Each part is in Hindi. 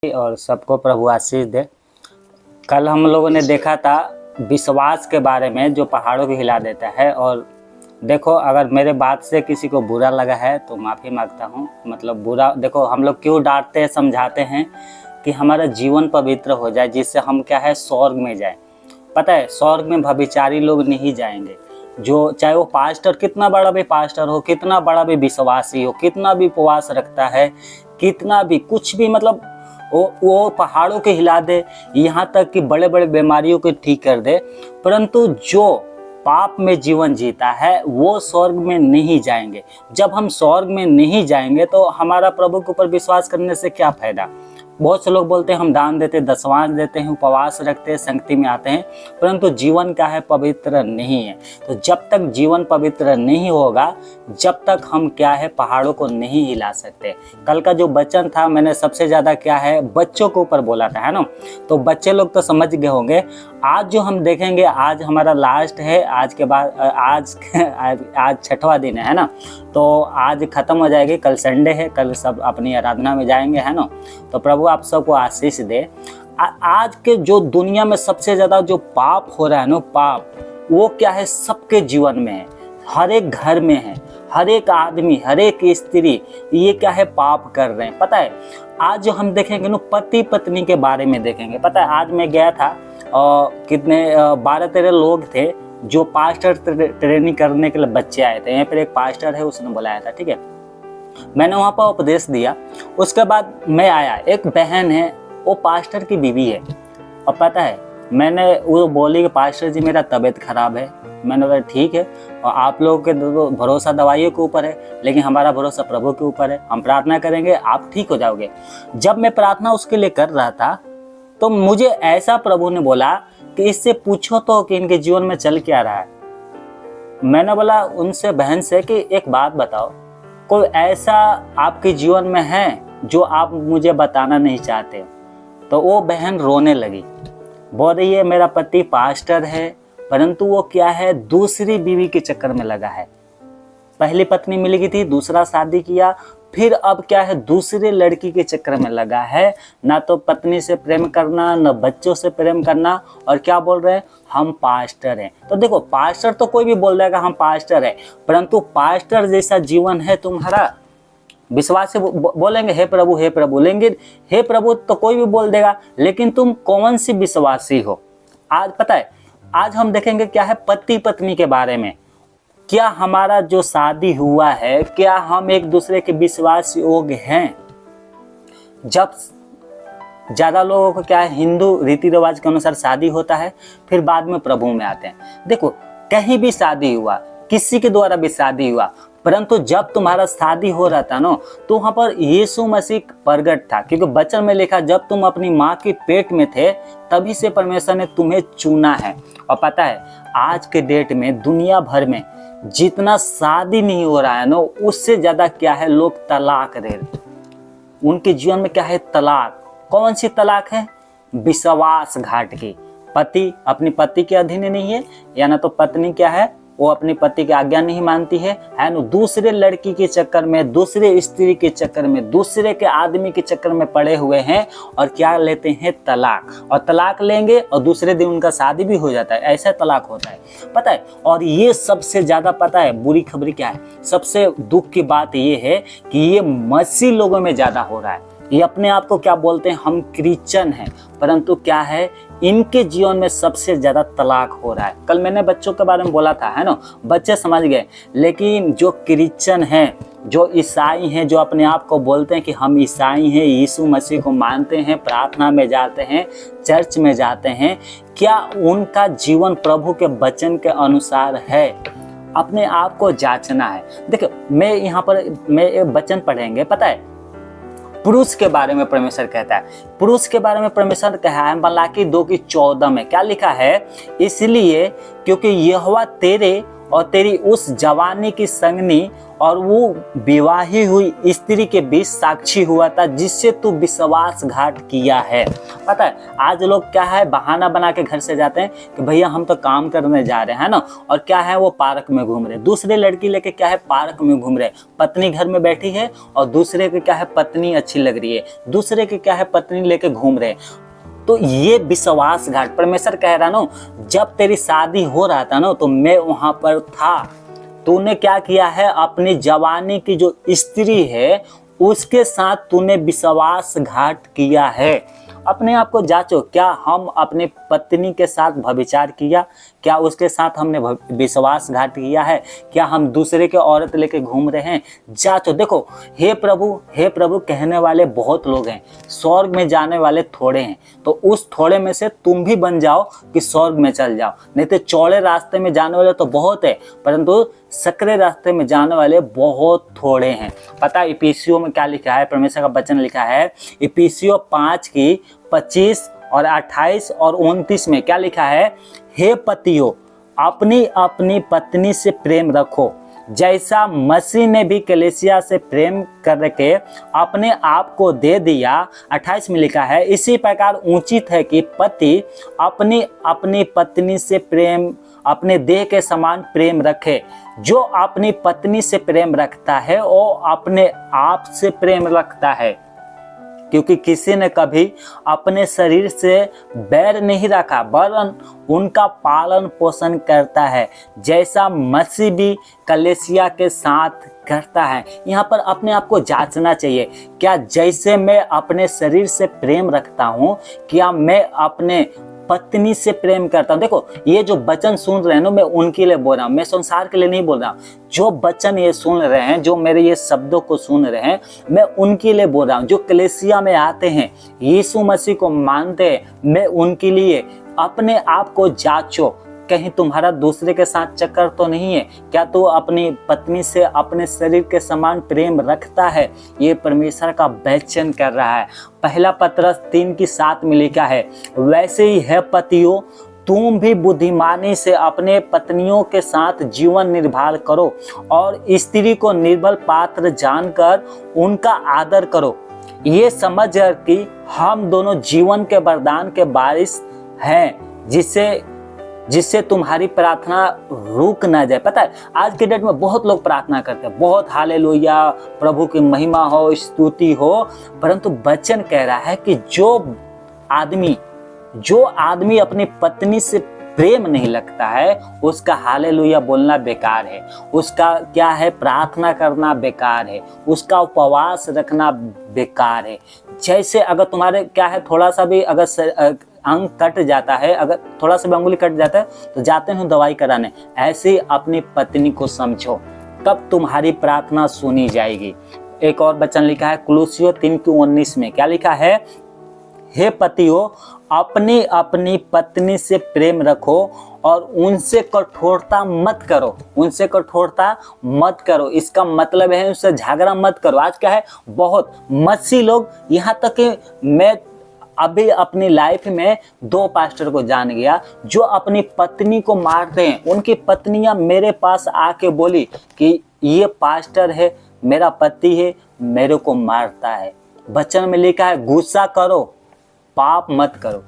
और सबको प्रभु आशीष दे। कल हम लोगों ने देखा था विश्वास के बारे में जो पहाड़ों को हिला देता है। और देखो, अगर मेरे बात से किसी को बुरा लगा है तो माफ़ी मांगता हूँ। मतलब बुरा, देखो हम लोग क्यों डांटते हैं, समझाते हैं कि हमारा जीवन पवित्र हो जाए, जिससे हम क्या है स्वर्ग में जाए। पता है, स्वर्ग में व्यभिचारी लोग नहीं जाएंगे। जो चाहे वो पास्टर, कितना बड़ा भी पास्टर हो, कितना बड़ा भी विश्वासी हो, कितना भी उपवास रखता है, कितना भी कुछ भी, मतलब वो पहाड़ों के हिला दे, यहाँ तक कि बड़े बड़े बीमारियों को ठीक कर दे, परंतु जो पाप में जीवन जीता है वो स्वर्ग में नहीं जाएंगे। जब हम स्वर्ग में नहीं जाएंगे तो हमारा प्रभु के ऊपर विश्वास करने से क्या फायदा। बहुत से लोग बोलते हैं हम दान देते, दशवांश देते हैं, उपवास रखते हैं, संगति में आते हैं, परंतु जीवन क्या है पवित्र नहीं है। तो जब तक जीवन पवित्र नहीं होगा, जब तक हम क्या है पहाड़ों को नहीं हिला सकते। कल का जो वचन था मैंने सबसे ज़्यादा क्या है बच्चों के ऊपर बोला था, है ना। तो बच्चे लोग तो समझ गए होंगे। आज जो हम देखेंगे, आज हमारा लास्ट है, आज के बाद आज छठवां दिन है ना। तो आज ख़त्म हो जाएगी, कल संडे है, कल सब अपनी आराधना में जाएंगे, है ना। तो प्रभु आप सबको आशीष दे। आज के जो दुनिया में सबसे ज़्यादा जो पाप हो रहा है ना, पाप वो क्या है सबके जीवन में है, हर एक घर में है, हर एक आदमी, हर एक स्त्री ये क्या है पाप कर रहे हैं। पता है, आज जो हम देखेंगे ना पति पत्नी के बारे में देखेंगे। पता है, आज मैं गया था और कितने 12-13 लोग थे जो पास्टर ट्रेनिंग करने के लिए बच्चे आए थे। यहाँ पर एक पास्टर है, उसने बुलाया था, ठीक है। मैंने वहाँ पर उपदेश दिया। उसके बाद मैं आया, एक बहन है, वो पास्टर की बीवी है। और पता है, मैंने वो बोली कि पास्टर जी मेरा तबीयत खराब है। मैंने बोला ठीक है, और आप लोगों के तो भरोसा दवाइयों के ऊपर है, लेकिन हमारा भरोसा प्रभु के ऊपर है। हम प्रार्थना करेंगे, आप ठीक हो जाओगे। जब मैं प्रार्थना उसके लिए कर रहा था तो मुझे ऐसा प्रभु ने बोला कि इससे पूछो तो कि इनके जीवन में चल क्या रहा है। मैंने बोला उनसे, बहन से, कि एक बात बताओ, कोई ऐसा आपके जीवन में है जो आप मुझे बताना नहीं चाहते। तो वो बहन रोने लगी, बोल रही है मेरा पति पास्टर है, परंतु वो क्या है दूसरी बीवी के चक्कर में लगा है। पहली पत्नी मिल गई थी, दूसरा शादी किया, फिर अब क्या है दूसरे लड़की के चक्कर में लगा है। ना तो पत्नी से प्रेम करना, न बच्चों से प्रेम करना, और क्या बोल रहे हैं हम पास्टर हैं। तो देखो, पास्टर तो कोई भी बोल देगा हम पास्टर है, परंतु पास्टर जैसा जीवन है तुम्हारा। विश्वास से बोलेंगे हे प्रभु हे प्रभु, लेकिन हे प्रभु तो कोई भी बोल देगा, लेकिन तुम कौन सी विश्वासी हो। आज पता है, आज हम देखेंगे क्या है पति पत्नी के बारे में। क्या हमारा जो शादी हुआ है, क्या हम एक दूसरे के विश्वास योग्य हैं। जब ज़्यादा लोगों को क्या है हिंदू रीति रिवाज के अनुसार शादी होता है, फिर बाद में प्रभु में आते हैं। देखो, कहीं भी शादी हुआ, किसी के द्वारा भी शादी हुआ, परंतु जब तुम्हारा शादी हो रहा था ना, तो वहाँ पर यीशु मसीह प्रगट था। क्योंकि वचन में लिखा जब तुम अपनी माँ के पेट में थे तभी से परमेश्वर ने तुम्हें चुना है। और पता है, आज के डेट में दुनिया भर में जितना शादी नहीं हो रहा है ना, उससे ज़्यादा क्या है लोग तलाक दे रहे। उनके जीवन में क्या है तलाक। कौन सी तलाक है? विश्वासघात की। पति अपनी पति के अधीन नहीं है, या ना तो पत्नी क्या है वो अपनी पति की आज्ञा नहीं मानती है ना, दूसरे लड़की के चक्कर में, दूसरे स्त्री के चक्कर में, दूसरे के आदमी के चक्कर में पड़े हुए हैं, और क्या लेते हैं तलाक। और तलाक लेंगे और दूसरे दिन उनका शादी भी हो जाता है। ऐसा तलाक होता है, पता है। और ये सबसे ज़्यादा पता है बुरी खबरी क्या है, सबसे दुख की बात ये है कि ये मसीह लोगों में ज़्यादा हो रहा है। ये अपने आप को क्या बोलते हैं हम क्रिश्चियन हैं, परंतु क्या है इनके जीवन में सबसे ज़्यादा तलाक हो रहा है। कल मैंने बच्चों के बारे में बोला था, है ना, बच्चे समझ गए। लेकिन जो क्रिश्चियन हैं, जो ईसाई हैं, जो अपने आप को बोलते हैं कि हम ईसाई हैं, यीशु मसीह को मानते हैं, प्रार्थना में जाते हैं, चर्च में जाते हैं, क्या उनका जीवन प्रभु के वचन के अनुसार है? अपने आप को जांचना है। देखो, मैं यहाँ पर एक वचन पढ़ेंगे, पता है पुरुष के बारे में परमेश्वर कहता है। पुरुष के बारे में परमेश्वर कहा है मलाकी 2:14 में क्या लिखा है, इसलिए क्योंकि यहोवा तेरे और तेरी उस जवानी की संगनी और वो विवाही हुई स्त्री के बीच साक्षी हुआ था, जिससे तू विश्वासघात किया है। पता है आज लोग क्या है, बहाना बना के घर से जाते हैं कि भैया हम तो काम करने जा रहे हैं ना, और क्या है वो पार्क में घूम रहे, दूसरे लड़की लेके क्या है पार्क में घूम रहे, पत्नी घर में बैठी है और दूसरे के क्या है पत्नी अच्छी लग रही है, दूसरे के क्या है पत्नी लेके घूम रहे। तो ये विश्वासघात, परमेश्वर कह रहा ना, जब तेरी शादी हो रहा था ना तो मैं वहां पर था। तूने क्या किया है, अपनी जवानी की जो स्त्री है उसके साथ तूने विश्वासघात किया है। अपने आप को जांचो, क्या हम अपने पत्नी के साथ व्यभिचार किया, क्या उसके साथ हमने विश्वासघात किया है, क्या हम दूसरे के औरत लेके घूम रहे हैं? जांचो। देखो हे प्रभु कहने वाले बहुत लोग हैं, स्वर्ग में जाने वाले थोड़े हैं। तो उस थोड़े में से तुम भी बन जाओ कि स्वर्ग में चल जाओ। नहीं तो चौड़े रास्ते में जाने वाले तो बहुत है, परंतु सकरे रास्ते में जाने वाले बहुत थोड़े हैं। पता है इफिसियों में क्या लिखा है, परमेश्वर का वचन लिखा है, इफिसियों 5:25 और 28 और 29 में क्या लिखा है, हे पतियों अपनी अपनी पत्नी से प्रेम रखो, जैसा मसीह ने भी कलीसिया से प्रेम करके अपने आप को दे दिया। 28 में लिखा है, इसी प्रकार उचित है कि पति अपनी अपनी पत्नी से प्रेम अपने देह के समान प्रेम रखे। जो अपनी पत्नी से प्रेम रखता है वो अपने आप से प्रेम रखता है, क्योंकि किसी ने कभी अपने शरीर से बैर नहीं रखा, वरन उनका पालन पोषण करता है, जैसा मसीह भी कलीसिया के साथ करता है। यहाँ पर अपने आप को जांचना चाहिए, क्या जैसे मैं अपने शरीर से प्रेम रखता हूँ, क्या मैं अपने पत्नी से प्रेम करता हूँ? देखो ये जो वचन सुन रहे हैं ना, मैं उनके लिए बोल रहा हूँ, मैं संसार के लिए नहीं बोल रहा हूँ। जो वचन ये सुन रहे हैं, जो मेरे ये शब्दों को सुन रहे हैं, मैं उनके लिए बोल रहा हूँ। जो कलीसिया में आते हैं, यीशु मसीह को मानते हैं, मैं उनके लिए। अपने आप को जांचो, कहीं तुम्हारा दूसरे के साथ चक्कर तो नहीं है? क्या तू अपनी पत्नी से अपने शरीर के समान प्रेम रखता है? ये परमेश्वर का वचन कर रहा है। पहला पतरस 3:7 में लिखा है, वैसे ही है पतियों तुम भी बुद्धिमानी से अपने पत्नियों के साथ जीवन निर्वाह करो और स्त्री को निर्बल पात्र जानकर उनका आदर करो, ये समझ कि हम दोनों जीवन के वरदान के वारिस हैं, जिससे तुम्हारी प्रार्थना रुक ना जाए। पता है आज के डेट में बहुत लोग प्रार्थना करते हैं, बहुत हालेलुया, प्रभु की महिमा हो, स्तुति हो, परंतु वचन कह रहा है कि जो आदमी अपनी पत्नी से प्रेम नहीं लगता है, उसका हालेलुया बोलना बेकार है, उसका क्या है प्रार्थना करना बेकार है, उसका उपवास रखना बेकार है। जैसे अगर तुम्हारे क्या है थोड़ा सा भी अगर अंग कट जाता है, अगर थोड़ा सा भी अंगुली कट जाता है तो जाते हैं दवाई कराने, ऐसे अपनी पत्नी को समझो, तब तुम्हारी प्रार्थना सुनी जाएगी। एक और वचन लिखा है कुलुसियों 3:19 में, क्या लिखा है, हे पतियों अपनी अपनी पत्नी से प्रेम रखो और उनसे कठोरता मत करो, उनसे कठोरता मत करो। इसका मतलब है उनसे झगड़ा मत करो। आज क्या है बहुत मसीह लोग, यहाँ तक कि मैं अभी अपनी लाइफ में 2 पास्टर को जान गया जो अपनी पत्नी को मारते हैं। उनकी पत्नियां मेरे पास आके बोली कि ये पास्टर है, मेरा पति है, मेरे को मारता है। वचन में लिखा है गुस्सा करो पाप मत करो।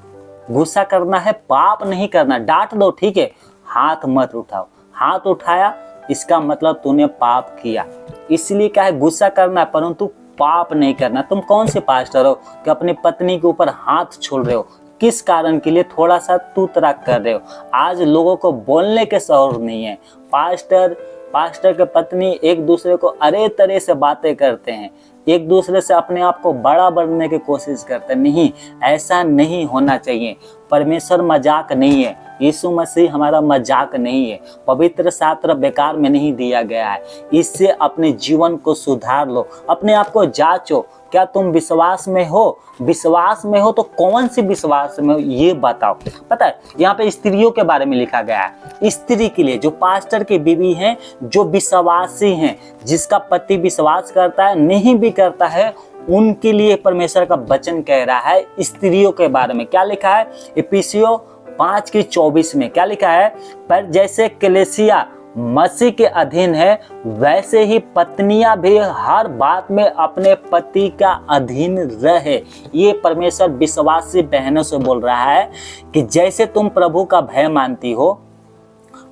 गुस्सा करना है, पाप नहीं करना। डांट दो ठीक है, हाथ मत उठाओ। हाथ उठाया इसका मतलब तूने पाप किया। इसलिए क्या है गुस्सा करना, परंतु पाप नहीं करना। तुम कौन से पास्टर हो कि अपनी पत्नी के ऊपर हाथ छोड़ रहे हो? किस कारण के लिए थोड़ा सा तू तराक कर रहे हो? आज लोगों को बोलने के शौर नहीं है। पास्टर के पत्नी एक दूसरे को अरे तरह से बातें करते हैं, एक दूसरे से अपने आप को बड़ा बनने की कोशिश करते। नहीं, ऐसा नहीं होना चाहिए। परमेश्वर मजाक नहीं है, यीशु मसीह हमारा मजाक नहीं है। पवित्र शास्त्र बेकार में नहीं दिया गया है। इससे अपने जीवन को सुधार लो, अपने आप को जांचो। क्या तुम विश्वास में हो? विश्वास में हो तो कौन सी विश्वास में हो ये बताओ। पता है यहाँ पे स्त्रियों के बारे में लिखा गया है। स्त्री के लिए जो पास्टर की बीवी हैं, जो विश्वासी हैं, जिसका पति विश्वास करता है नहीं भी करता है, उनके लिए परमेश्वर का वचन कह रहा है स्त्रियों के बारे में। क्या लिखा है इफिसियों 5:24 में? क्या लिखा है, पर जैसे कलीसिया मसीह के अधीन है, वैसे ही पत्नियां भी हर बात में अपने पति का अधीन रहे। ये परमेश्वर विश्वासी बहनों से बोल रहा है कि जैसे तुम प्रभु का भय मानती हो,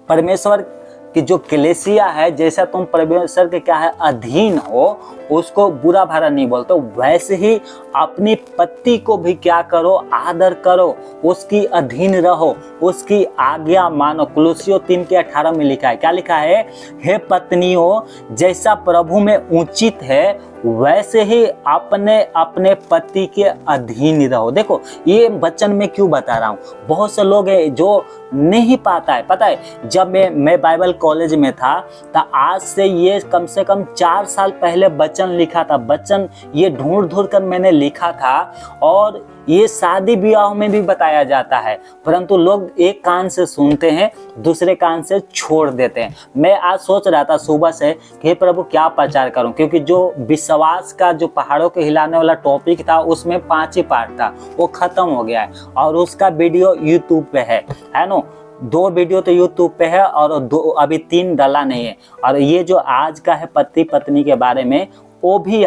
परमेश्वर कि जो कलीसिया है, जैसा तुम परमेश्वर के क्या है अधीन हो, उसको बुरा भला नहीं बोलते, वैसे ही अपनी पति को भी क्या करो, आदर करो, उसकी अधीन रहो, उसकी आज्ञा मानो। कुलुस्सियों 3:18 में लिखा है, क्या लिखा है? हे पत्नियों, जैसा प्रभु में उचित है वैसे ही अपने अपने पति के अधीन रहो। देखो ये वचन मैं क्यों बता रहा हूँ, बहुत से लोग हैं जो नहीं पाता है। पता है जब मैं बाइबल कॉलेज में था तो आज से ये कम से कम 4 साल पहले वचन लिखा था। वचन ये ढूंढ कर मैंने लिखा था और ये शादी ब्याह में भी बताया जाता है, परंतु लोग एक कान से सुनते हैं, दूसरे कान से छोड़ देते हैं। मैं आज सोच रहा था सुबह से कि हे प्रभु क्या प्रचार करूं, क्योंकि जो विश्वास का जो पहाड़ों के हिलाने वाला टॉपिक था उसमें 5 ही पार्ट था, वो खत्म हो गया है और उसका वीडियो यूट्यूब पे है ना। 2 वीडियो तो यूट्यूब पे है और 2 अभी 3 डला नहीं है। और ये जो आज का है पति पत्नी के बारे में, वो भी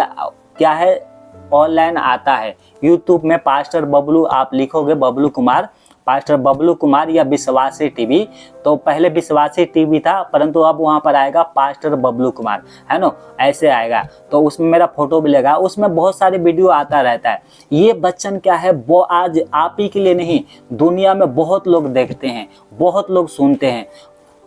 क्या है ऑनलाइन आता है यूट्यूब में। पास्टर बबलू आप लिखोगे, बबलू कुमार, पास्टर बबलू कुमार या विश्वासी टीवी, तो पहले विश्वासी टीवी था परंतु अब वहाँ पर आएगा पास्टर बबलू कुमार, है ना, ऐसे आएगा। तो उसमें मेरा फोटो भी लगा, उसमें बहुत सारे वीडियो आता रहता है। ये वचन क्या है, वो आज आप ही के लिए नहीं, दुनिया में बहुत लोग देखते हैं, बहुत लोग सुनते हैं।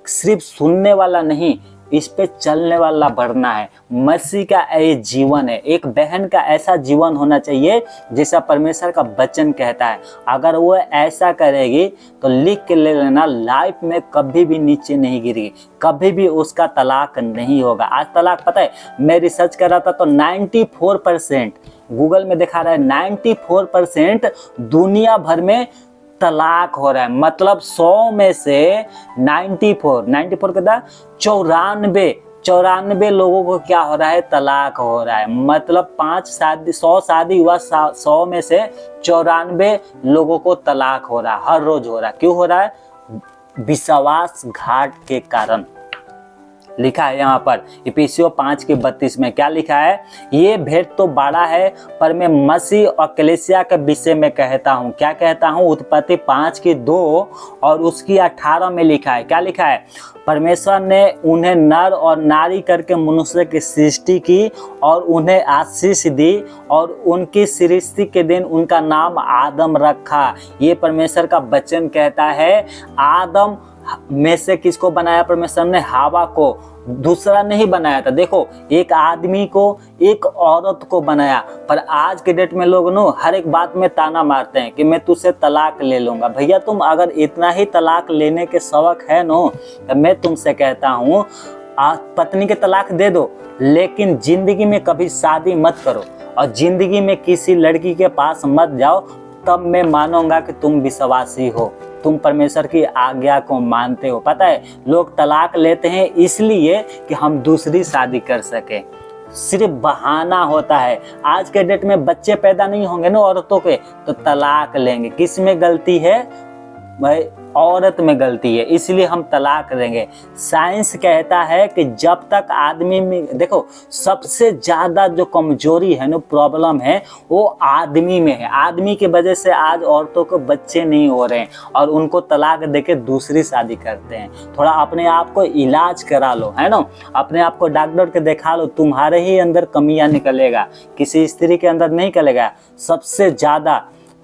सिर्फ सुनने वाला नहीं, इस पे चलने वाला बढ़ना है। मसीह का ये जीवन है, एक बहन का ऐसा जीवन होना चाहिए जैसा परमेश्वर का वचन कहता है। अगर वो ऐसा करेगी तो लिख के ले लेना, लाइफ में कभी भी नीचे नहीं गिरेगी, कभी भी उसका तलाक नहीं होगा। आज तलाक, पता है मैं रिसर्च कर रहा था तो 94% गूगल में दिखा रहा है, 94% दुनिया भर में तलाक हो रहा है। मतलब 100 में से 94 कितना 94 लोगों को क्या हो रहा है, तलाक हो रहा है। मतलब 100 शादी हुआ, 100 में से 94 लोगों को तलाक हो रहा है, हर रोज हो रहा है। क्यों हो रहा है? विश्वास घाट के कारण। लिखा है यहाँ पर इफिसियों 5:32 में, क्या लिखा है? ये भेंट तो बड़ा है पर मैं मसीह और कलीसिया के विषय में कहता हूँ। क्या कहता हूँ? उत्पत्ति 5:2 और उसकी 18 में लिखा है, क्या लिखा है? परमेश्वर ने उन्हें नर और नारी करके मनुष्य की सृष्टि की और उन्हें आशीष दी और उनकी सृष्टि के दिन उनका नाम आदम रखा। ये परमेश्वर का वचन कहता है। आदम में से किसको बनाया परमेश्वर ने? हवा को, दूसरा नहीं बनाया था। देखो एक आदमी को, एक औरत को बनाया। पर आज के डेट में लोग नो हर एक बात में ताना मारते हैं कि मैं तुझसे तलाक ले लूंगा। भैया तुम अगर इतना ही तलाक लेने के शौक है नो, तो मैं तुमसे कहता हूँ पत्नी के तलाक दे दो, लेकिन जिंदगी में कभी शादी मत करो और जिंदगी में किसी लड़की के पास मत जाओ। तब मैं मानूंगा कि तुम विश्वासी हो, तुम परमेश्वर की आज्ञा को मानते हो। पता है लोग तलाक लेते हैं इसलिए कि हम दूसरी शादी कर सके, सिर्फ बहाना होता है। आज के डेट में बच्चे पैदा नहीं होंगे ना औरतों के, तो तलाक लेंगे। किस में गलती है भाई? औरत में गलती है, इसलिए हम तलाक देंगे। साइंस कहता है कि जब तक आदमी में, देखो सबसे ज्यादा जो कमजोरी है ना, प्रॉब्लम है, वो आदमी में है। आदमी की वजह से आज औरतों को बच्चे नहीं हो रहे हैं और उनको तलाक देके दूसरी शादी करते हैं। थोड़ा अपने आप को इलाज करा लो, है ना, अपने आप को डॉक्टर के दिखा लो, तुम्हारे ही अंदर कमियां निकलेगा, किसी स्त्री के अंदर नहीं निकलेगा। सबसे ज्यादा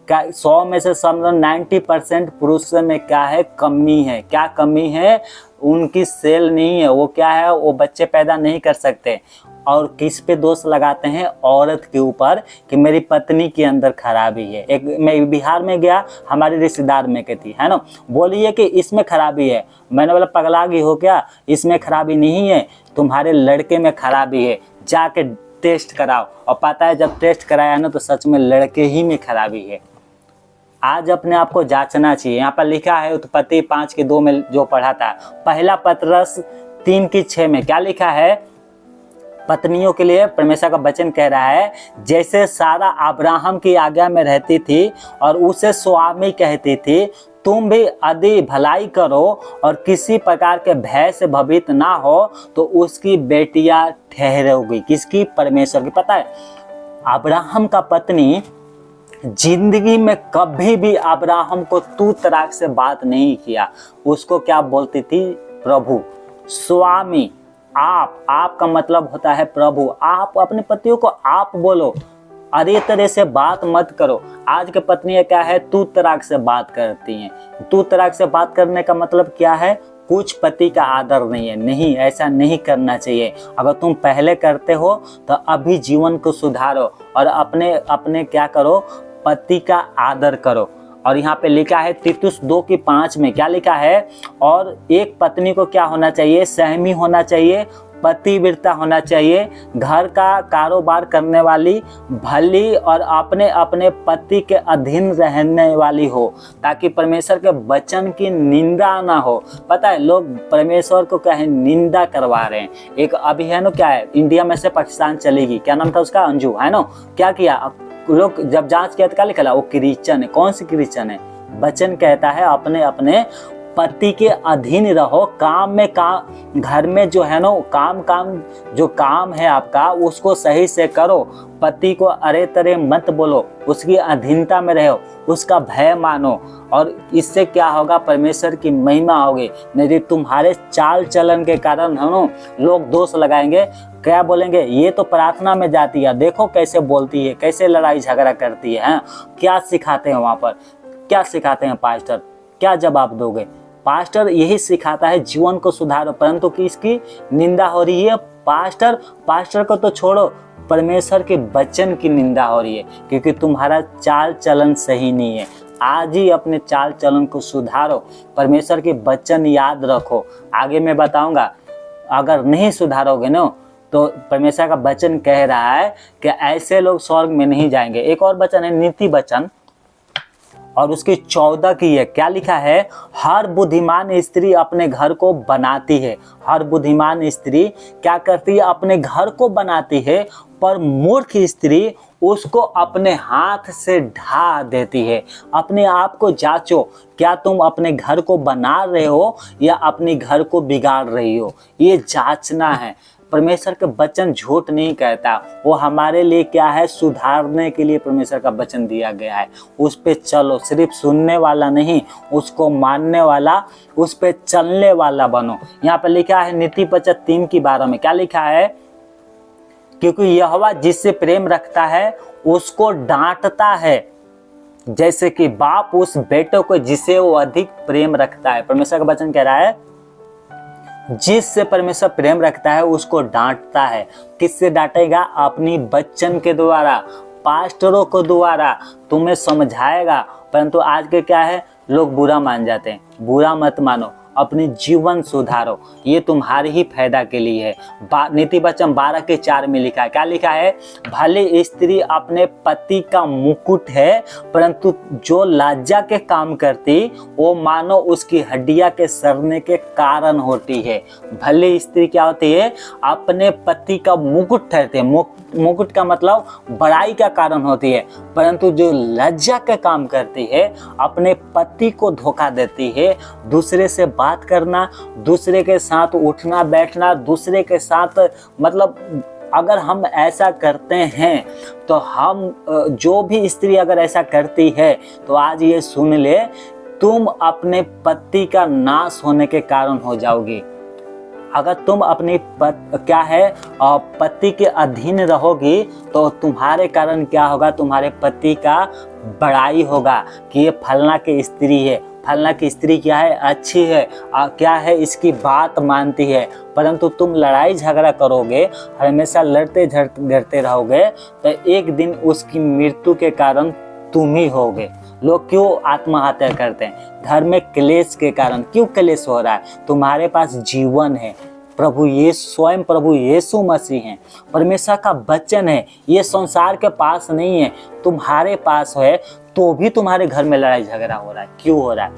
100 में से समझो 90% पुरुष में क्या है, कमी है। क्या कमी है? उनकी सेल नहीं है, वो क्या है, वो बच्चे पैदा नहीं कर सकते। और किस पे दोष लगाते हैं? औरत के ऊपर, कि मेरी पत्नी के अंदर खराबी है। एक मैं बिहार में गया, हमारे रिश्तेदार में के थी, है ना, बोलिए कि इसमें खराबी है। मैंने बोला पगला गई हो क्या? इसमें खराबी नहीं है, तुम्हारे लड़के में खराबी है, जाके टेस्ट कराओ। और पता है जब टेस्ट कराया ना तो सच में लड़के ही में खराबी है। आज अपने आप को जांचना चाहिए। यहाँ पर लिखा है उत्पत्ति 5:2 में जो पढ़ा था, पहला पतरस 3:6 में क्या लिखा है? पत्नियों के लिए परमेश्वर का वचन कह रहा है, जैसे सारा अब्राहम की आज्ञा में रहती थी और उसे स्वामी कहती थी, तुम भी यदि भलाई करो और किसी प्रकार के भय से भयभीत ना हो तो उसकी बेटियां ठहरोगी। किसकी? परमेश्वर की। पता है, अब्राहम का पत्नी जिंदगी में कभी भी अब्राहम को तू तराक से बात नहीं किया। उसको क्या बोलती थी? प्रभु, स्वामी। आप का मतलब होता है प्रभु। आप अपने पतियों को आप बोलो, अरे तरह से बात मत करो। आज के पत्नियां क्या है? तू तराक से बात करती हैं। तू तराक से बात करने का मतलब क्या है? कुछ पति का आदर नहीं है। नहीं, ऐसा नहीं करना चाहिए। अगर तुम पहले करते हो तो अभी जीवन को सुधारो और अपने क्या करो? पति का आदर करो। और यहाँ पे लिखा है तीतुस 2:5 में क्या लिखा है? और एक पत्नी को क्या होना चाहिए? संयमी होना चाहिए, पतिव्रता होना चाहिए, घर का कारोबार करने वाली, भली और अपने अपने पति के अधीन रहने वाली हो, ताकि परमेश्वर के वचन की निंदा ना हो। पता है, लोग परमेश्वर को क्या है? निंदा करवा रहे हैं। एक अभी है ना, क्या है, इंडिया में से पाकिस्तान चलेगी, क्या नाम था उसका? अंजू, है ना? क्या किया लोग? जब जांच किया तो क्या लिखा? वो क्रिश्चियन है। कौन सी क्रिश्चियन है? वचन कहता है अपने अपने पति के अधीन रहो। काम में काम, घर में जो है ना जो काम है आपका, उसको सही से करो। पति को अरे तरे मत बोलो, उसकी अधीनता में रहो, उसका भय मानो। और इससे क्या होगा? परमेश्वर की महिमा होगी। नहीं तुम्हारे चाल चलन के कारण है ना, लोग दोष लगाएंगे। क्या बोलेंगे? ये तो प्रार्थना में जाती है, देखो कैसे बोलती है, कैसे लड़ाई झगड़ा करती है। क्या सिखाते हैं वहाँ पर? क्या सिखाते हैं पास्टर? क्या जवाब दोगे? पास्टर यही सिखाता है जीवन को सुधारो, परंतु किसकी निंदा हो रही है? पास्टर को तो छोड़ो, परमेश्वर के वचन की निंदा हो रही है, क्योंकि तुम्हारा चाल चलन सही नहीं है। आज ही अपने चाल चलन को सुधारो, परमेश्वर के वचन याद रखो। आगे मैं बताऊंगा, अगर नहीं सुधारोगे ना तो परमेश्वर का वचन कह रहा है कि ऐसे लोग स्वर्ग में नहीं जाएंगे। एक और वचन है नीति वचन और उसकी 14 की है। क्या लिखा है? हर बुद्धिमान स्त्री अपने घर को बनाती है। हर बुद्धिमान स्त्री क्या करती है? अपने घर को बनाती है, पर मूर्ख स्त्री उसको अपने हाथ से ढा देती है। अपने आप को जांचो, क्या तुम अपने घर को बना रहे हो या अपने घर को बिगाड़ रही हो? ये जांचना है। परमेश्वर का वचन झूठ नहीं कहता, वो हमारे लिए क्या है? सुधारने के लिए परमेश्वर का वचन दिया गया है। उस पे चलो, सिर्फ सुनने वाला नहीं, उसको मानने वाला, उस पे चलने वाला बनो। यहाँ पे लिखा है नीति वचन 3:12 में क्या लिखा है? क्योंकि यहोवा जिससे प्रेम रखता है उसको डांटता है, जैसे कि बाप उस बेटे को जिसे वो अधिक प्रेम रखता है। परमेश्वर का वचन कह रहा है जिससे परमेश्वर प्रेम रखता है उसको डांटता है। किससे डांटेगा? अपनी वचन के द्वारा, पास्टरों को द्वारा तुम्हें समझाएगा। परंतु आज के क्या है? लोग बुरा मान जाते हैं। बुरा मत मानो, अपनी जीवन सुधारो, ये तुम्हारे ही फायदा के लिए है। नीति वचन 12:4 में लिखा है। क्या लिखा है? भले स्त्री अपने पति का मुकुट है, परंतु जो लज्जा के काम करती वो मानो उसकी हड्डियां के सड़ने के कारण होती है। भले स्त्री क्या होती है? अपने पति का मुकुट ठहरती है। मुकुट का मतलब बड़ाई का कारण होती है, परंतु जो लज्जा के काम करती है, अपने पति को धोखा देती है। दूसरे से बात करना, दूसरे के साथ उठना बैठना, दूसरे के साथ मतलब अगर हम ऐसा करते हैं तो हम जो भी स्त्री अगर ऐसा करती है तो आज ये सुन ले, तुम अपने पति का नाश होने के कारण हो जाओगी। अगर तुम अपनी पति के अधीन रहोगी तो तुम्हारे कारण क्या होगा? तुम्हारे पति का बड़ाई होगा कि ये फलना की स्त्री है, फलना की स्त्री क्या है? अच्छी है, क्या है? इसकी बात मानती है। परंतु तुम लड़ाई झगड़ा करोगे, हमेशा लड़ते झगड़ते रहोगे, तो एक दिन उसकी मृत्यु के कारण तुम ही होगे। लोग क्यों आत्महत्या करते हैं? घर में क्लेश के कारण। क्यों क्लेश हो रहा है? तुम्हारे पास जीवन है, स्वयं प्रभु यीशु मसीह हैं, परमेश्वर का वचन है, ये संसार के पास नहीं है, तुम्हारे पास है, तो भी तुम्हारे घर में लड़ाई झगड़ा हो रहा है। क्यों हो रहा है?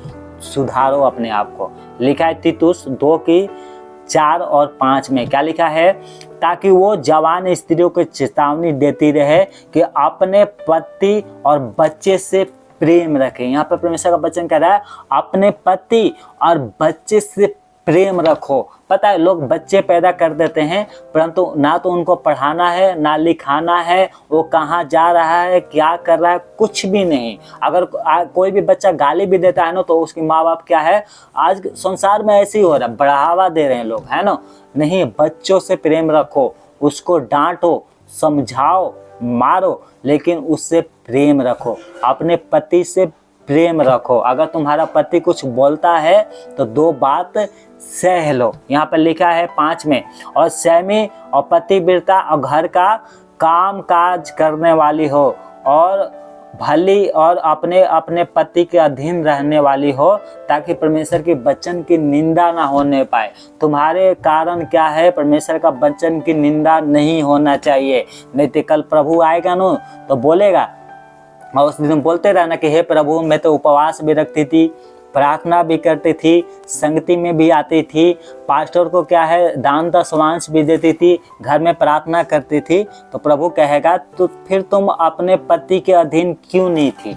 सुधारो अपने आप को। लिखा है तीतुस 2:4 और 5 में क्या लिखा है? ताकि वो जवान स्त्रियों को चेतावनी देती रहे कि अपने पति और बच्चे से प्रेम रखें। यहाँ पर परमेश्वर का वचन कह रहा है अपने पति और बच्चे से प्रेम रखो। पता है लोग बच्चे पैदा कर देते हैं परंतु ना तो उनको पढ़ाना है ना लिखाना है, वो कहाँ जा रहा है क्या कर रहा है कुछ भी नहीं। अगर कोई भी बच्चा गाली भी देता है ना तो उसकी माँ बाप क्या है, आज संसार में ऐसे ही हो रहा है, बढ़ावा दे रहे हैं लोग, है ना। नहीं, बच्चों से प्रेम रखो, उसको डांटो, समझाओ, मारो, लेकिन उससे प्रेम रखो। अपने पति से प्रेम रखो। अगर तुम्हारा पति कुछ बोलता है तो 2 बात सह लो। यहाँ पर लिखा है 5 में, और संयमी और पतिव्रता और घर का काम काज करने वाली हो और भली और अपने अपने पति के अधीन रहने वाली हो, ताकि परमेश्वर के वचन की निंदा ना होने पाए। तुम्हारे कारण क्या है, परमेश्वर का वचन की निंदा नहीं होना चाहिए। नहीं तो कल प्रभु आएगा ना तो बोलेगा, और उस दिन बोलते रहना कि हे प्रभु मैं तो उपवास भी रखती थी, प्रार्थना भी करती थी, संगति में भी आती थी, पास्टर को क्या है दान दशमांश भी देती थी, घर में प्रार्थना करती थी। तो प्रभु कहेगा तो फिर तुम अपने पति के अधीन क्यों नहीं थी,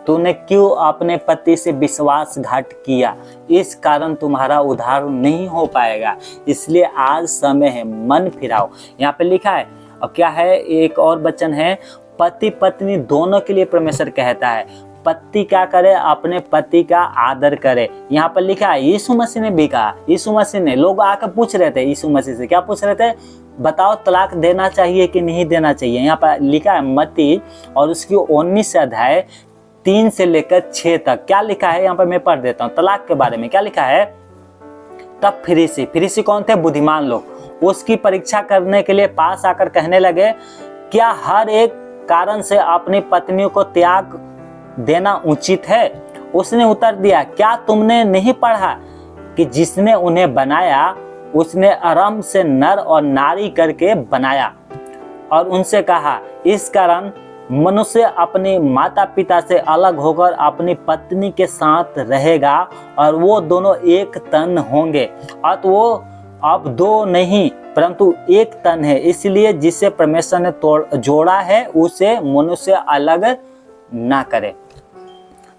तूने क्यों अपने पति से विश्वासघात किया, इस कारण तुम्हारा उद्धार नहीं हो पाएगा। इसलिए आज समय है, मन फिराओ। यहाँ पे लिखा है, और क्या है एक और वचन है, पति पत्नी दोनों के लिए परमेश्वर कहता है पति क्या करे, अपने पति का आदर करे। यहाँ पर लिखा है, यीशु मसीह ने भी कहा, यीशु मसीह ने, लोग आकर पूछ रहे थे यीशु मसीह से, क्या पूछ रहे थे, बताओ तलाक देना चाहिए कि नहीं देना चाहिए। यहाँ पर लिखा है मत्ती और उसकी 19 अध्याय 3 से लेकर 6 तक क्या लिखा है, यहाँ पर मैं पढ़ देता हूँ। तलाक के बारे में क्या लिखा है, तब फरीसी कौन थे, बुद्धिमान लोग, उसकी परीक्षा करने के लिए पास आकर कहने लगे, क्या हर एक कारण से अपनी पत्नियों को त्याग देना उचित है। उसने उत्तर दिया, क्या तुमने नहीं पढ़ा कि जिसने उन्हें बनाया उसने आरंभ से नर और नारी करके बनाया। और उनसे कहा, इस कारण मनुष्य अपने माता पिता से अलग होकर अपनी पत्नी के साथ रहेगा और वो दोनों एक तन होंगे। और वो अब 2 नहीं परंतु एक तन है। इसलिए जिसे परमेश्वर ने जोड़ा है उसे मनुष्य अलग ना करे।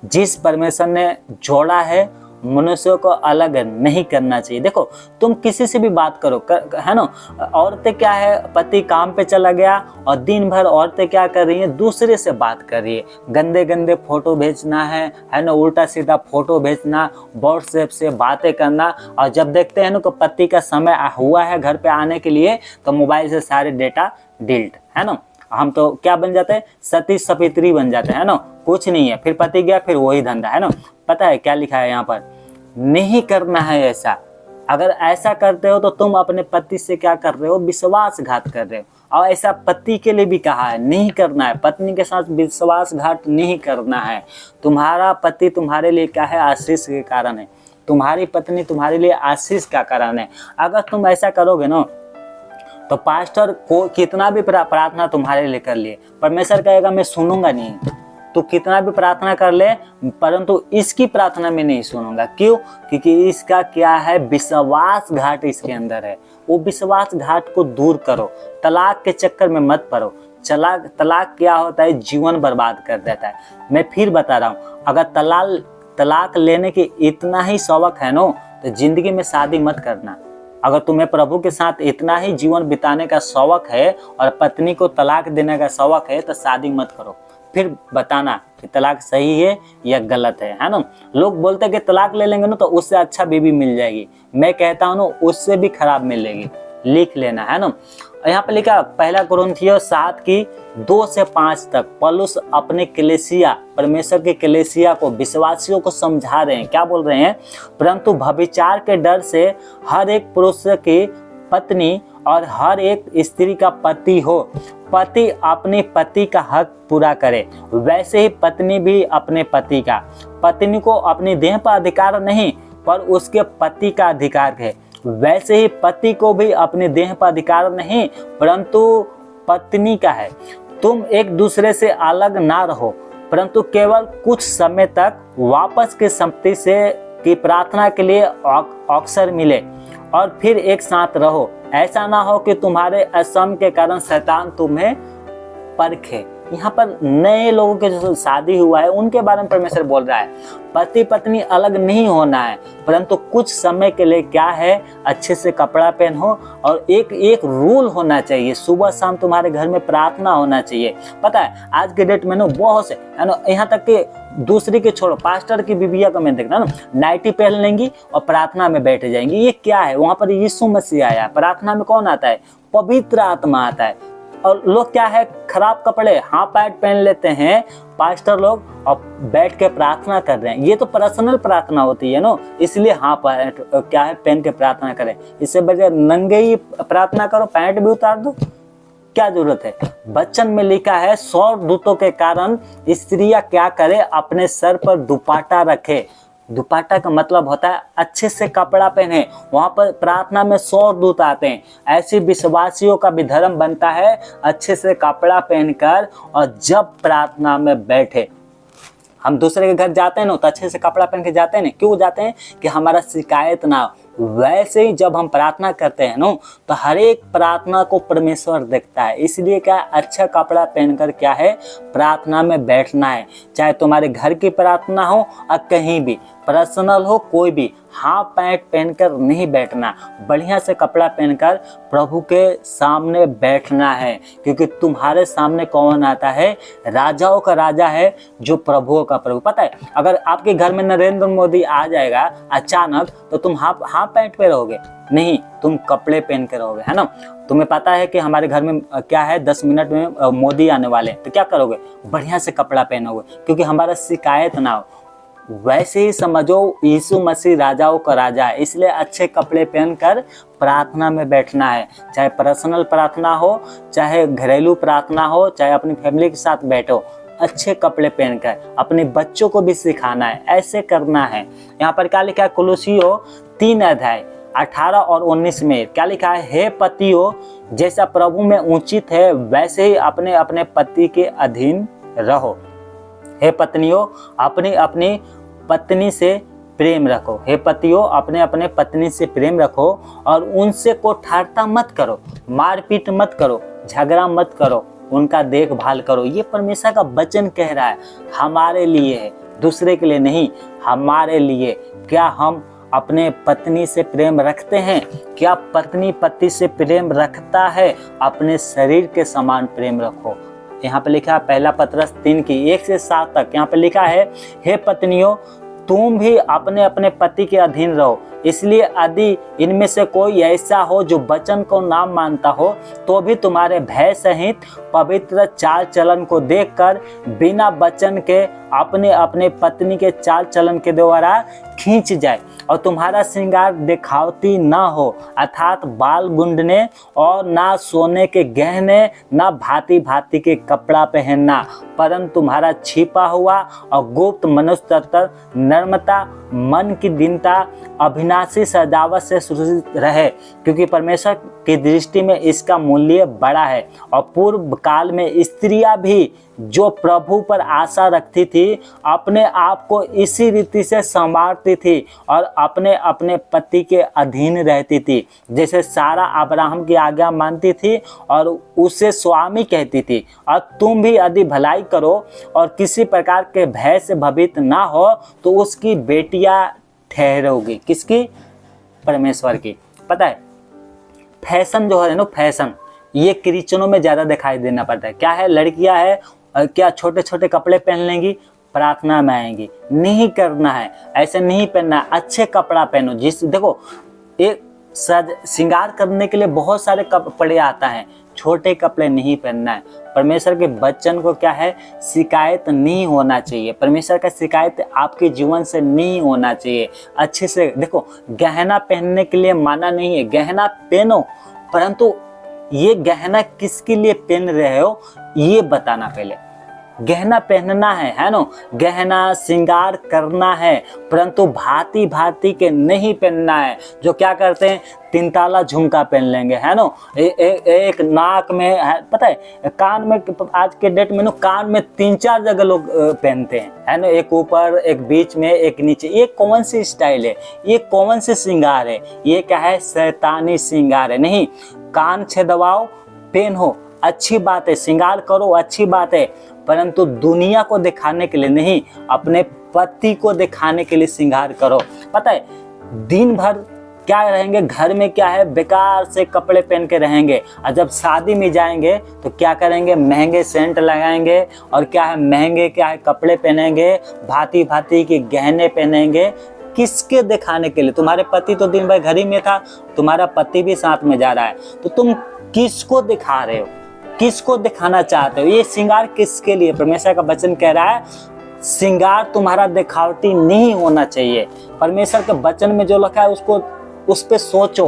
जिस परमेश्वर ने जोड़ा है मनुष्य को अलग नहीं करना चाहिए। देखो तुम किसी से भी बात करो है ना, औरतें क्या है, पति काम पे चला गया और दिन भर औरतें क्या कर रही हैं, दूसरे से बात कर रही है, गंदे गंदे फोटो भेजना है ना, उल्टा सीधा फोटो भेजना, व्हाट्सएप से बातें करना। और जब देखते हैं ना कि पति का समय हुआ है घर पे आने के लिए तो मोबाइल से सारे डेटा डिलीट, है ना। हम तो क्या बन जाते हैं, सती सपेत्री बन जाते हैं ना, कुछ नहीं है, फिर पति गया फिर वही धंधा, है ना। पता है क्या लिखा है यहाँ पर, नहीं करना है ऐसा। अगर ऐसा करते हो तो तुम अपने पति से क्या कर रहे हो, विश्वासघात कर रहे हो। और ऐसा पति के लिए भी कहा है, नहीं करना है, पत्नी के साथ विश्वासघात नहीं करना है। तुम्हारा पति तुम्हारे लिए क्या है, आशीष के कारण है, तुम्हारी पत्नी तुम्हारे लिए आशीष का कारण है। अगर तुम ऐसा करोगे ना तो पास्टर को कितना भी प्रार्थना तुम्हारे लिए कर लिए, परमेश्वर कहेगा मैं सुनूंगा नहीं। तो कितना भी प्रार्थना कर ले परंतु इसकी प्रार्थना में नहीं सुनूंगा। क्यों? क्योंकि इसका क्या है, विश्वासघात इसके अंदर है। वो विश्वासघात को दूर करो, तलाक के चक्कर में मत पड़ो। तलाक क्या होता है, जीवन बर्बाद कर देता है। मैं फिर बता रहा हूँ, अगर तलाक लेने की इतना ही शौक है ना तो जिंदगी में शादी मत करना। अगर तुम्हें प्रभु के साथ इतना ही जीवन बिताने का शौक है और पत्नी को तलाक देने का शौक है तो शादी मत करो, फिर बताना कि तलाक सही है या गलत है ना। लोग बोलते हैं कि तलाक ले लेंगे ना तो उससे अच्छा बीवी मिल जाएगी, मैं कहता हूँ ना उससे भी खराब मिलेगी, लिख लेना, है ना। यहाँ पे लिखा 1 कुरिन्थियों 7 की 2 से 5 तक पौलुस अपने कलीसिया, परमेश्वर की कलीसिया को, विश्वासियों को समझा रहे हैं। क्या बोल रहे हैं, परंतु व्यभिचार के डर से हर एक पुरुष की पत्नी और हर एक स्त्री का पति हो, पति अपने पति का हक पूरा करे, वैसे ही पत्नी भी अपने पति का। पत्नी को अपनी देह पर अधिकार नहीं पर उसके पति का अधिकार है, वैसे ही पति को भी अपने देह पर अधिकार नहीं परंतु पत्नी का है। तुम एक दूसरे से अलग ना रहो परंतु केवल कुछ समय तक वापस की संपत्ति से की प्रार्थना के लिए अवसर मिले और फिर एक साथ रहो। ऐसा ना हो कि तुम्हारे असम के कारण शैतान तुम्हें परखे। यहाँ पर नए लोगों के जो शादी हुआ है उनके बारे में परमेश्वर बोल रहा है। पति पत्नी अलग नहीं होना है, परंतु कुछ समय के लिए क्या है, अच्छे से कपड़ा पहनो और एक एक रूल होना चाहिए। सुबह शाम तुम्हारे घर में प्रार्थना होना चाहिए। पता है आज के डेट में ना बहुत से है ना, यहाँ तक कि दूसरी के छोड़ो, पास्टर की बीबिया का मैं देखना ना, नाइटी पहन लेंगी और प्रार्थना में बैठ जाएंगी। ये क्या है? वहां पर यीशु मसीह आया। प्रार्थना में कौन आता है? पवित्र आत्मा आता है। और लोग क्या है, खराब कपड़े हाफ पैंट पहन लेते हैं पास्टर लोग और बैठ के प्रार्थना कर रहे हैं। ये तो पर्सनल प्रार्थना होती है ना, इसलिए हाफ पैंट क्या है पहन के प्रार्थना करें। इससे बढ़िया नंगे ही प्रार्थना करो, पैंट भी उतार दो, क्या जरूरत है? वचन में लिखा है 100 दूतों के कारण स्त्रियां क्या करे, अपने सर पर दुपट्टा रखे। दुपट्टा का मतलब होता है अच्छे से कपड़ा पहने। वहां पर प्रार्थना में 100 दूत आते हैं। ऐसे विश्वासियों का भी धर्म बनता है अच्छे से कपड़ा पहनकर और जब प्रार्थना में बैठे। हम दूसरे के घर जाते हैं ना तो अच्छे से कपड़ा पहन के जाते हैं ना, क्यों जाते हैं? कि हमारा शिकायत ना हो। वैसे ही जब हम प्रार्थना करते हैं ना तो हर एक प्रार्थना को परमेश्वर देखता है। इसलिए क्या अच्छा कपड़ा पहनकर क्या है प्रार्थना में बैठना है। चाहे तुम्हारे घर की प्रार्थना हो और कहीं भी पर्सनल हो, कोई भी हाफ पैंट पहनकर नहीं बैठना, बढ़िया से कपड़ा पहनकर प्रभु के सामने बैठना है। क्योंकि तुम्हारे सामने कौन आता है? राजाओं का राजा है, जो प्रभुओं का प्रभु। पता है अगर आपके घर में नरेंद्र मोदी आ जाएगा अचानक तो तुम हाफ पैंट पे रहोगे? नहीं, तुम कपड़े पहन के रहोगे, है ना। तुम्हें पता है कि हमारे घर में क्या है 10 मिनट में मोदी आने वाले, तो क्या करोगे? बढ़िया से कपड़ा पहनोगे, क्योंकि हमारा शिकायत ना हो। वैसे ही समझो यीशु मसीह राजाओं का राजा है, इसलिए अच्छे कपड़े पहनकर प्रार्थना में बैठना है। चाहे पर्सनल प्रार्थना हो, चाहे घरेलू प्रार्थना हो, चाहे अपनी फैमिली के साथ बैठो, अच्छे कपड़े पहनकर अपने बच्चों को भी सिखाना है, ऐसे करना है। यहाँ पर क्या लिखा है? कुलुसियों 3 अध्याय 18 और 19 में क्या लिखा है? हे पतियों, जैसा प्रभु में उचित है वैसे ही अपने अपने पति के अधीन रहो। हे पत्नियों, अपनी अपनी पत्नी से प्रेम रखो। हे पतियों, अपने अपने पत्नी से प्रेम रखो और उनसे को ठाट्टा मत करो, मारपीट मत करो, झगड़ा मत करो, उनका देखभाल करो। ये परमेश्वर का वचन कह रहा है, हमारे लिए है, दूसरे के लिए नहीं, हमारे लिए। क्या हम अपने पत्नी से प्रेम रखते हैं? क्या पत्नी पति से प्रेम रखता है? अपने शरीर के समान प्रेम रखो। यहाँ पे लिखा है पहला पतरस 3 की 1 से 7 तक। यहाँ पे लिखा है हे पत्नियों, तुम भी अपने अपने पति के अधीन रहो। इसलिए यदि इनमें से कोई ऐसा हो जो वचन को ना मानता हो, तो भी तुम्हारे भय सहित पवित्र चाल चलन को देखकर बिना वचन के अपने अपने पत्नी के चाल चलन के द्वारा खींच जाए और तुम्हारा श्रृंगार दिखावती ना हो, अर्थात बाल गुंडने और ना सोने के गहने, ना भांति भांति के कपड़ा पहनना, परंतु तुम्हारा छिपा हुआ और गुप्त मनुष्य तत्व नर्मता, मन की दीनता, अविनाशी सजावट से सुरक्षित रहे, क्योंकि परमेश्वर की दृष्टि में इसका मूल्य बड़ा है। और पूर्व काल में स्त्रियां भी जो प्रभु पर आशा रखती थी, अपने आप को इसी रीति से संवारती थी और अपने अपने पति के अधीन रहती थी। जैसे सारा अब्राहम की आज्ञा मानती थी और उसे स्वामी कहती थी। और तुम भी यदि भलाई करो और किसी प्रकार के भय से भयभीत ना हो, तो उसकी बेटियां ठहरोगी। किसकी? परमेश्वर की। पता है फैशन जो है ना, फैशन ये क्रिश्चियनों में ज़्यादा दिखाई देना पड़ता है। क्या है? लड़कियां है क्या छोटे छोटे कपड़े पहन लेंगी, प्रार्थना में आएंगी। नहीं करना है, ऐसे नहीं पहनना। अच्छे कपड़ा पहनो। जिस देखो एक श्रृंगार करने के लिए बहुत सारे कपड़े आता है, छोटे कपड़े नहीं पहनना है। परमेश्वर के वचन को क्या है? शिकायत नहीं होना चाहिए। परमेश्वर का शिकायत आपके जीवन से नहीं होना चाहिए। अच्छे से देखो, गहना पहनने के लिए माना नहीं है, गहना पहनो, परंतु ये गहना किसके लिए पहन रहे हो ये बताना पहले। गहना पहनना है ना, गहना श्रृंगार करना है, परंतु भांति भांति के नहीं पहनना है। जो क्या करते हैं, 3 ताला झुमका पहन लेंगे, है ना, एक नाक में है, पता है कान में, आज के डेट में ना कान में 3-4 जगह लोग पहनते हैं, है ना, एक ऊपर, एक बीच में, एक नीचे। ये कौन सी स्टाइल है, ये कौन से श्रृंगार है, ये क्या है, शैतानी श्रृंगार है। नहीं, कान छेदवाओ, पहनो, अच्छी बात है, श्रृंगार करो, अच्छी बात है, परंतु दुनिया को दिखाने के लिए नहीं, अपने पति को दिखाने के लिए श्रृंगार करो। पता है दिन भर क्या रहेंगे घर में, क्या है, बेकार से कपड़े पहन के रहेंगे, और जब शादी में जाएंगे तो क्या करेंगे, महंगे सेंट लगाएंगे, और क्या है, महंगे क्या है कपड़े पहनेंगे, भांति भांति के गहने पहनेंगे। किसके दिखाने के लिए? तुम्हारे पति तो दिन भर घर ही में था, तुम्हारा पति भी साथ में जा रहा है, तो तुम किसको दिखा रहे हो, किसको दिखाना चाहते हो? ये श्रृंगार किसके लिए? परमेश्वर का वचन कह रहा है श्रृंगार तुम्हारा दिखावटी नहीं होना चाहिए। परमेश्वर के वचन में जो लिखा है उसको, उस पे सोचो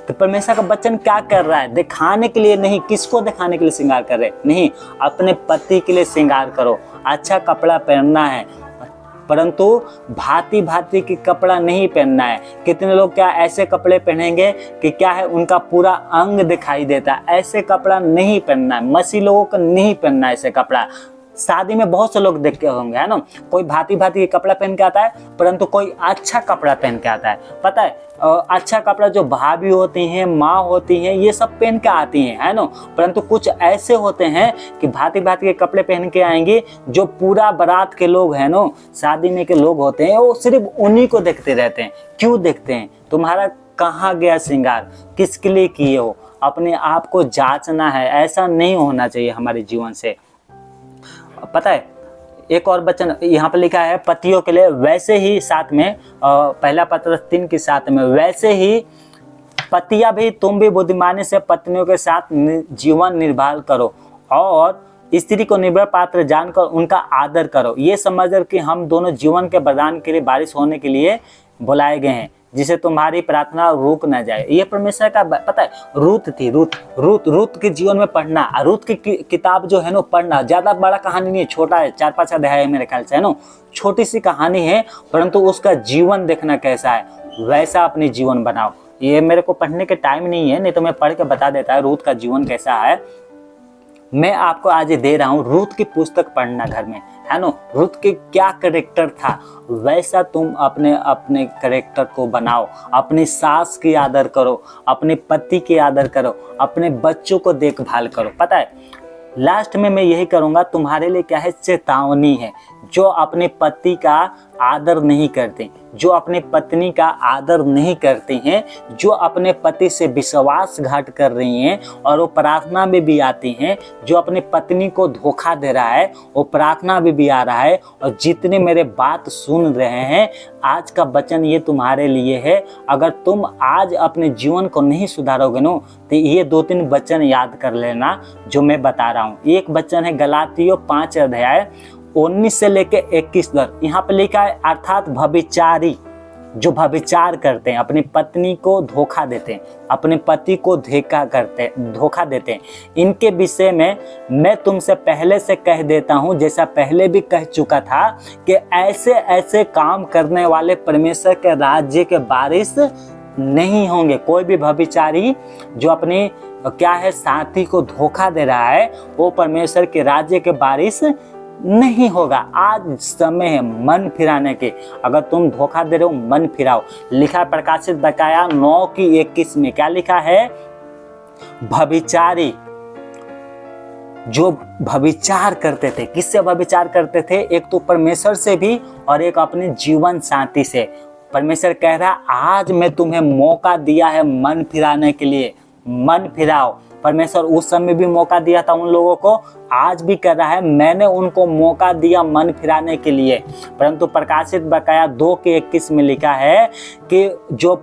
कि परमेश्वर का वचन क्या कर रहा है। दिखाने के लिए नहीं, किसको दिखाने के लिए श्रृंगार कर रहे? नहीं, अपने पति के लिए श्रृंगार करो। अच्छा कपड़ा पहनना है, परंतु भांति भांति की कपड़ा नहीं पहनना है। कितने लोग क्या ऐसे कपड़े पहनेंगे कि क्या है, उनका पूरा अंग दिखाई देता है। ऐसे कपड़ा नहीं पहनना है, मसीह लोगों को नहीं पहनना है ऐसे कपड़ा। शादी में बहुत से लोग देखते होंगे, है ना, कोई भांति भांति के कपड़ा पहन के आता है, परंतु कोई अच्छा कपड़ा पहन के आता है। पता है अच्छा कपड़ा जो भाभी होती हैं, माँ होती हैं, ये सब पहन के आती हैं, है ना, परंतु कुछ ऐसे होते हैं कि भांति भांति के कपड़े पहन के आएंगे, जो पूरा बारात के लोग हैं ना, शादी में के लोग होते हैं, वो सिर्फ उन्हीं को देखते रहते हैं। क्यों देखते हैं? तुम्हारा कहाँ गया श्रृंगार, किसके लिए किए हो? अपने आप को जांचना है, ऐसा नहीं होना चाहिए हमारे जीवन से। पता है एक और वचन यहाँ पर लिखा है पतियों के लिए, वैसे ही साथ में पहला पत्रस 3 के साथ में, वैसे ही पतियां भी तुम भी बुद्धिमानी से पत्नियों के साथ जीवन निर्वाह करो, और स्त्री को निर्भर पात्र जानकर उनका आदर करो, ये समझकर कि हम दोनों जीवन के वरदान के लिए बारिश होने के लिए बुलाए गए हैं, जिसे तुम्हारी प्रार्थना रुक न जाए। ये परमेश्वर का, पता है रूत थी, रूत के जीवन में पढ़ना, रूत की किताब जो है ना पढ़ना, ज्यादा बड़ा कहानी नहीं है, छोटा है, 4-5 अध्याय मेरे ख्याल से, है ना, छोटी सी कहानी है, परंतु उसका जीवन देखना कैसा है, वैसा अपनी जीवन बनाओ। ये मेरे को पढ़ने के टाइम नहीं है, नहीं तो मैं पढ़ के बता देता है रूत का जीवन कैसा है। मैं आपको आज दे रहा हूँ रूत की पुस्तक पढ़ना घर में, है ना, रूत के क्या कैरेक्टर था, वैसा तुम अपने अपने कैरेक्टर को बनाओ। अपनी सास की आदर करो, अपने पति की आदर करो, अपने बच्चों को देखभाल करो। पता है लास्ट में मैं यही करूँगा, तुम्हारे लिए क्या है, चेतावनी है। जो अपने पति का आदर नहीं करते, जो अपने पत्नी का आदर नहीं करते हैं, जो अपने पति से विश्वासघात कर रही हैं और वो प्रार्थना में भी आती हैं, जो अपने पत्नी को धोखा दे रहा है वो प्रार्थना में भी आ रहा है, और जितने मेरे बात सुन रहे हैं, आज का वचन ये तुम्हारे लिए है। अगर तुम आज अपने जीवन को नहीं सुधारोगे ना, तो ये 2-3 वचन याद कर लेना जो मैं बता रहा हूँ। एक वचन है गलातियों 5 अध्याय 19 से लेके 21 तक। यहाँ पे लिखा है अर्थात व्यभिचारी, जो व्यभिचार करते हैं, अपनी पत्नी को धोखा देते हैं, अपने पति को धोखा देते हैं, इनके विषय में मैं तुमसे पहले से कह देता हूँ, जैसा पहले भी कह चुका था, कि ऐसे ऐसे काम करने वाले परमेश्वर के राज्य के वारिस नहीं होंगे। कोई भी व्यभिचारी जो अपनी क्या है साथी को धोखा दे रहा है, वो परमेश्वर के राज्य के वारिस नहीं होगा। आज समय है मन फिराने के। अगर तुम धोखा दे रहे हो, मन फिराओ। लिखा प्रकाशित बकाया 9:21 में क्या लिखा है, व्यभिचारी जो व्यभिचार करते थे, किससे व्यभिचार करते थे? एक तो परमेश्वर से भी, और एक अपने जीवन साथी से। परमेश्वर कह रहा आज मैं तुम्हें मौका दिया है मन फिराने के लिए, मन फिराओ। परमेश्वर उस समय भी मौका दिया था उन लोगों को, आज भी कर रहा है, मैंने उनको मौका दिया मन फिराने के लिए। परंतु प्रकाशित बकाया 2:21 में लिखा है कि जो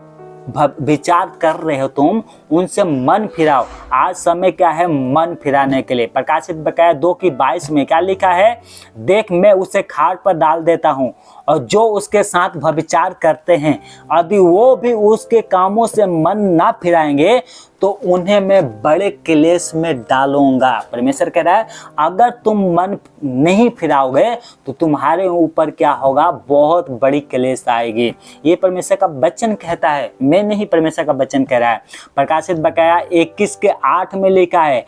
विचार कर रहे हो तुम, उनसे मन फिराओ। आज समय क्या है मन फिराने के लिए। प्रकाशित बकाया 2:22 में क्या लिखा है, देख मैं उसे खाट पर डाल देता हूँ और जो उसके साथ व्यभिचार करते हैं यदि वो भी उसके कामों से मन ना फिराएंगे तो उन्हें मैं बड़े क्लेश में डालूंगा। परमेश्वर कह रहा है अगर तुम मन नहीं फिराओगे तो तुम्हारे ऊपर क्या होगा, बहुत बड़ी क्लेश आएगी। ये परमेश्वर का वचन कहता है, मैं नहीं, परमेश्वर का वचन कह रहा है। प्रकाशित बकाया 21:8 में लिखा है,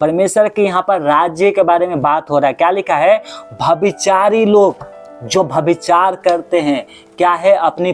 परमेश्वर के यहाँ पर राज्य के बारे में बात हो रहा है। क्या लिखा है, व्यभिचारी लोग जो व्यभिचार करते हैं, क्या है, अपनी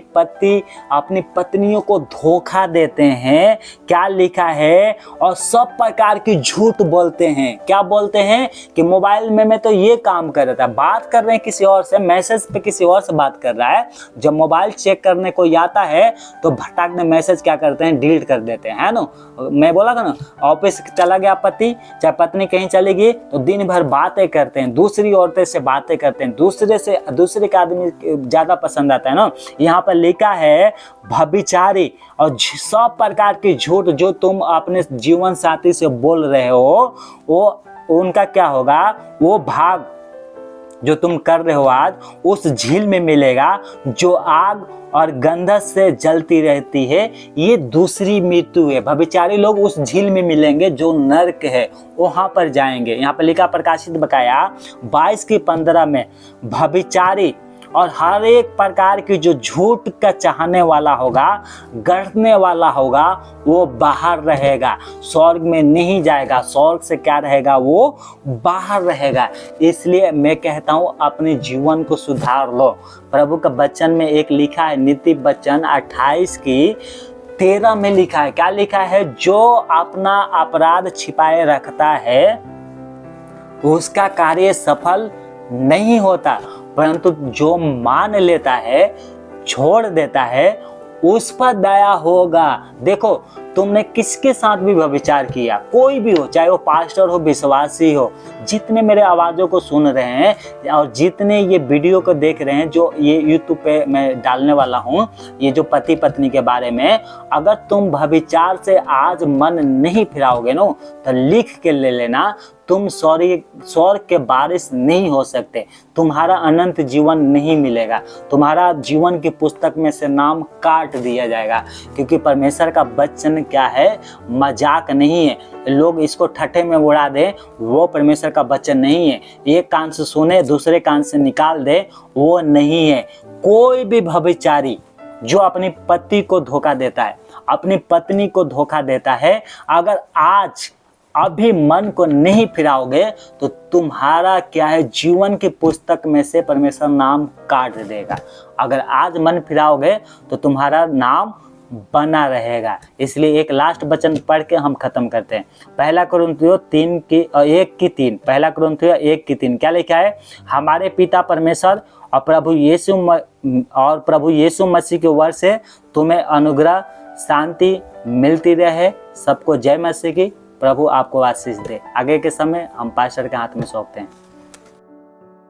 पत्नियों को धोखा देते हैं। क्या लिखा है, और सब प्रकार की झूठ बोलते हैं। क्या बोलते हैं कि मोबाइल में मैं तो ये काम कर रहा था, बात कर रहे हैं किसी और से, मैसेज पे किसी और से बात कर रहा है। जब मोबाइल चेक करने को आता है तो भटाक ने मैसेज क्या करते हैं, डिलीट कर देते हैं, है ना। मैं बोला था ना, ऑफिस चला गया पति चाहे पत्नी कहीं चली गई तो दिन भर बातें करते हैं, दूसरी औरतें से बातें करते हैं, दूसरे का आदमी ज्यादा पसंद आता है ना। यहाँ पर लिखा है व्यभिचारी और सब प्रकार की झूठ जो तुम अपने जीवन साथी से बोल रहे हो, वो उनका क्या होगा, वो भाग जो तुम कर रहे हो आज उस झील में मिलेगा जो आग और गंधक से जलती रहती है। ये दूसरी मृत्यु है। व्यभिचारी लोग उस झील में मिलेंगे जो नरक है, वहां पर जाएंगे। यहाँ पर लिखा प्रकाशित बकाया 22:15 में, व्यभिचारी और हर एक प्रकार की जो झूठ का चाहने वाला होगा, गढ़ने वाला होगा, वो बाहर रहेगा, स्वर्ग में नहीं जाएगा। स्वर्ग से क्या रहेगा, वो बाहर रहेगा। इसलिए मैं कहता हूँ अपने जीवन को सुधार लो। प्रभु का वचन में एक लिखा है, नीति वचन 28:13 में लिखा है। क्या लिखा है, जो अपना अपराध छिपाए रखता है उसका कार्य सफल नहीं होता, परंतु जो मान लेता है, छोड़ देता है, उस पर दया होगा। देखो तुमने किसके साथ भी व्यभिचार किया, कोई भी हो, चाहे वो पास्टर हो, विश्वासी हो, जितने मेरे आवाज़ों को सुन रहे हैं और जितने ये वीडियो को देख रहे हैं जो ये यूट्यूब पे मैं डालने वाला हूँ, ये जो पति पत्नी के बारे में, अगर तुम व्यभिचार से आज मन नहीं फिराओगे ना तो लिख के ले लेना, तुम स्वर्ग के बारिश नहीं हो सकते, तुम्हारा अनंत जीवन नहीं मिलेगा, तुम्हारा जीवन की पुस्तक में से नाम काट दिया जाएगा। क्योंकि परमेश्वर का वचन क्या है, मजाक नहीं है। लोग इसको ठट्ठे में उड़ा दे, वो परमेश्वर का वचन नहीं है। एक कान से सुने दूसरे कान से निकाल दे, वो नहीं है। कोई भी व्यभिचारी जो अपनी पति को धोखा देता है, अपनी पत्नी को धोखा देता है, अगर आज अभी मन को नहीं फिराओगे तो तुम्हारा क्या है, जीवन की पुस्तक में से परमेश्वर नाम काट देगा। अगर आज मन फिराओगे तो तुम्हारा नाम बना रहेगा। इसलिए एक लास्ट वचन पढ़ के हम खत्म करते हैं। 1 कुरिन्थियों 1:3, 1 कुरिन्थियों 1:3 क्या लिखा है, हमारे पिता परमेश्वर और प्रभु यीशु मसीह के वश से तुम्हें अनुग्रह शांति मिलती रहे। सबको जय मसीह की। प्रभु आपको आशीष दे। आगे के समय हम पास्टर के हाथ में सौंपते हैं।